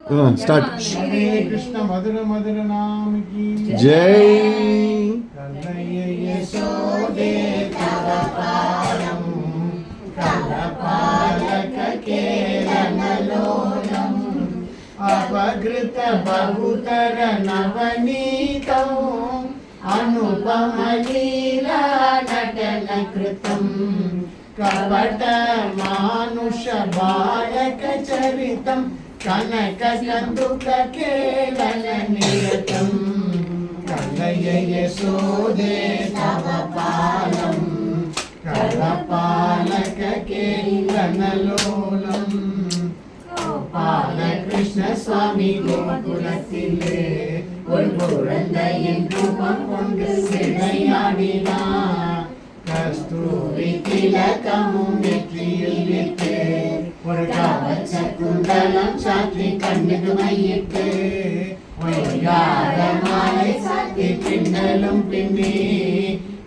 Start. हरे कृष्ण मधुर मधुर नाम की जय। कन्हैया यशोदे तव पादं कलपालक केलनलोलम् अपघृत बहुतर नवनीतं अनुपम लीला नटन कृतं कपट मानुष बालक चरितं कनक कंदुक केलन निरतं कन्हैया यशोदे तव पादं कलपालक केलनलोलम् பாலகிருஷ்ண சுவாமி கோகுலத்திலே ஒரு குழந்தையின் ரூபம் கொண்டு விளையாடினார். கஸ்தூரி திலகமும் நெற்றியில் விட்டு ஒரு கவச்ச குண்டலம் சாற்றி கண்ணுக்கு மையிட்டு ஒய்யார மாலை சாத்தி பின்னலும் பின்னி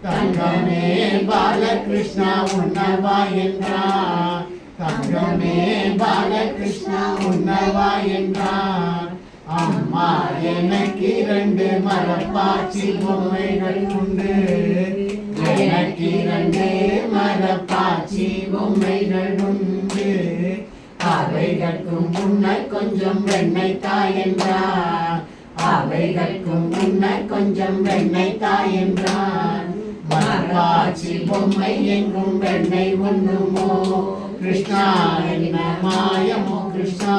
தங்கமே பாலகிருஷ்ணா உன்னவா என்றார். தங்கமே பாலகிருஷ்ணா உன்னவா என்றார். அம்மா எனக்கு 2 மரப்பாச்சி பொம்மைகள் உண்டு. எனக்கு 2 மரப்பாச்சி பொம்மைகள் உண்டு. அவைகளுக்கும் முன்னர் கொஞ்சம் வெண்ணெய் தாய் என்றார். அவைகளுக்கும் முன்னர் கொஞ்சம் வெண்ணெய் தாய் என்றார். மரப்பாச்சி பொம்மை எங்கும் வெண்ணெய் உண்ணுமோ கிருஷ்ணா என்ன மாயமோ கிருஷ்ணா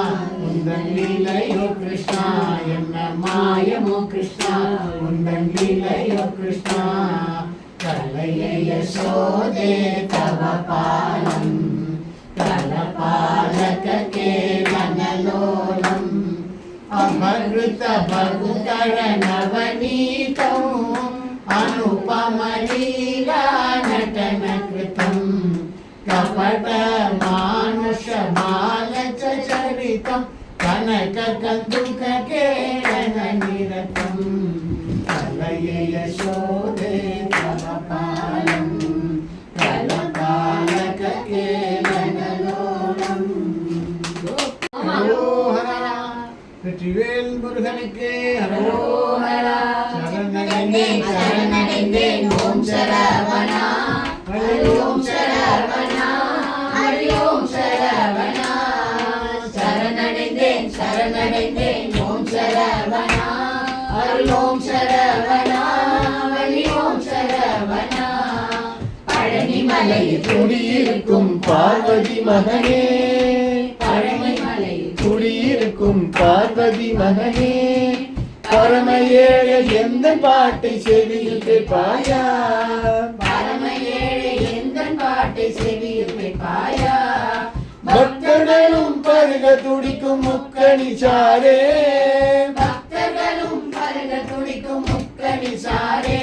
உந்தன் லீலையோ கிருஷ்ணா என்ன மாயமோ கிருஷ்ணா உந்தன் லீலையோ கிருஷ்ணா. கலையை யசோதே தவ பாலம் கலபாலக கேலனலோலம் அமருத பகுதர நவநீதம் अनुपम लीला नटन कृतं कपट मानुष बालच चरितं कनक कंदुक केलन निरतं कलये यशोदे तव पालं कलपालक केलनलोलम्. हरोहरा வெற்றிவேல் முருகனுக்கு ஹரோஹரா. சரணடைந்தேன் சரணடைந்தேன் ஓம் சரவணா ஹரி ஓம் சரவணா ஹரி ஓம் சரவணா. சரணடைந்தேன் சரணடைந்தேன் ஓம் சரவணா ஹரி ஓம் சரவணா ஹரி ஓம் சரவணா. பழனிமலையில் குடியிருக்கும் பார்வதி மகனே பழனிமலையில் குடியிருக்கும் பார்வதி மகனே பரம ஏழை எந்த பாட்டை செவியில் கேட்பாயா. பரம ஏழை எந்த பாட்டை செவியில் கேட்பாயா. பக்தர்களும் பருக துடிக்கும் முக்கணி சாரே பக்தர்களும் பருக துடிக்கும் முக்கணி சாரே.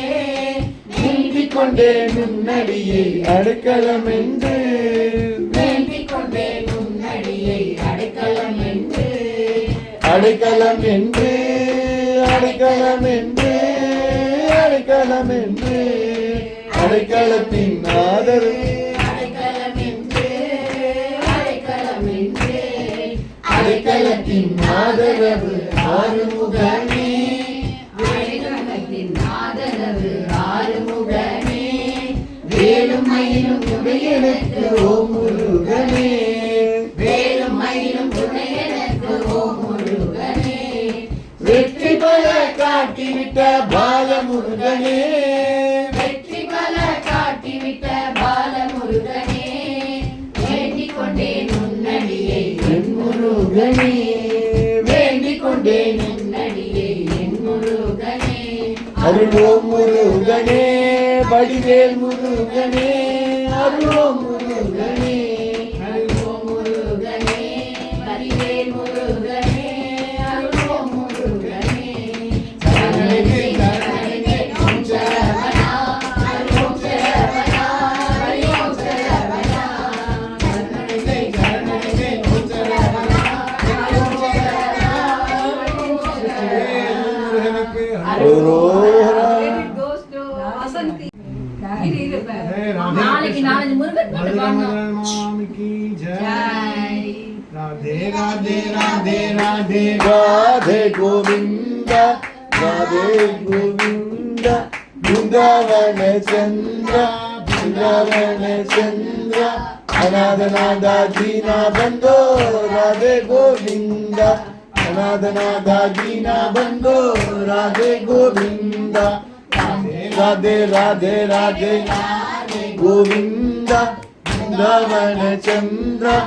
வேண்டிக் கொண்டே முன்னடியை அடைக்கலம் என்று வேண்டிக் கொண்டே முன்னடியை அடைக்கலம் என்று அடைக்கலம் என்று அடைக்கலம் என்று அடைக்கலம் என்று அடைக்கலத்தின் ஆதரவு அடைக்கலம் என்று அடைக்கலம் என்று அடைக்கலத்தின் ஆதரவு ஆறுமுகனே அடைக்கலத்தின் ஆதரவு ஆறுமுகனே. வேலும் மயிலும் துணையனுக்கு ஓம் முருகனே வேலும் மயிலும் துணையனுக்கு ஓம் முருகனே. வெற்றி பல காட்டிவிட்ட பாலமுருகனே வெற்றி பல காட்டிவிட்ட பாலமுருகனே. வேண்டிக் கொண்டேன் முன்னடியை என் முருகனே வேண்டிக் கொண்டேன் முன்னடியை என் முருகனே. அருளோம் முருகனே வடிவேல் முருகனே அருளோம் முருகனே அருளோம் முருகனே வடிவேல் முருகனே அருளோம் முருகனே. சரணடைந்தேன் சரணடைந்தேன் ஓம் சரவணா ஹரி ஓம் சரவணா ஹரி ஓம் சரவணா. சரணடைந்தேன் சரணடைந்தேன் ஓம் சரவணா ஹரி ஓம் சரவணா ஹரி ஓம் சரவணா. நாளைக்கு 4 முருகன் राधे गोविंद राधे गोविंद वृंदावन चंद्र वृंदावन चंद्र अनाथनाथ दीना बंधो राधे गोविंद अनाथनाथ दीना बंधो राधे गोविंद राधे राधे राधे गोविंद वृंदावन चंद्र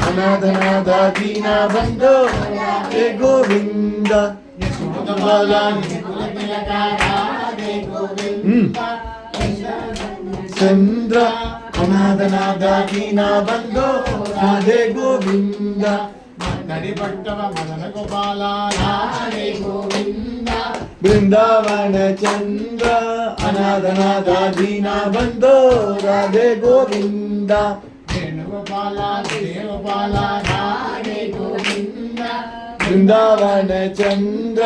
अनाथनाथ दीना बंधो राधे गोविंद चंद्र अनाथनाथ दीना बंधो राधे गोविंद नरिपट्टव मदन गोपाल राधे गोविंद वृंदावन चंद्र अनाथनाथ दीना बंधो राधे गोविंद वेणुगोपाल गोपाल राधे गोविंद वृंदावन चंद्र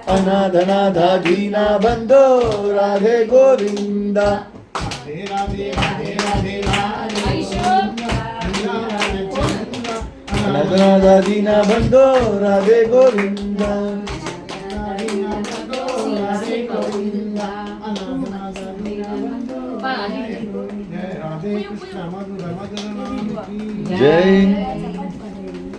अनाथनाथ दीना बंधो राधे गोविंद राधे राधे राधे राधे राधे अनाथनाथ दीना बंधो राधे गोविंद राधे कृष्ण मधुर मधुर नाम की जय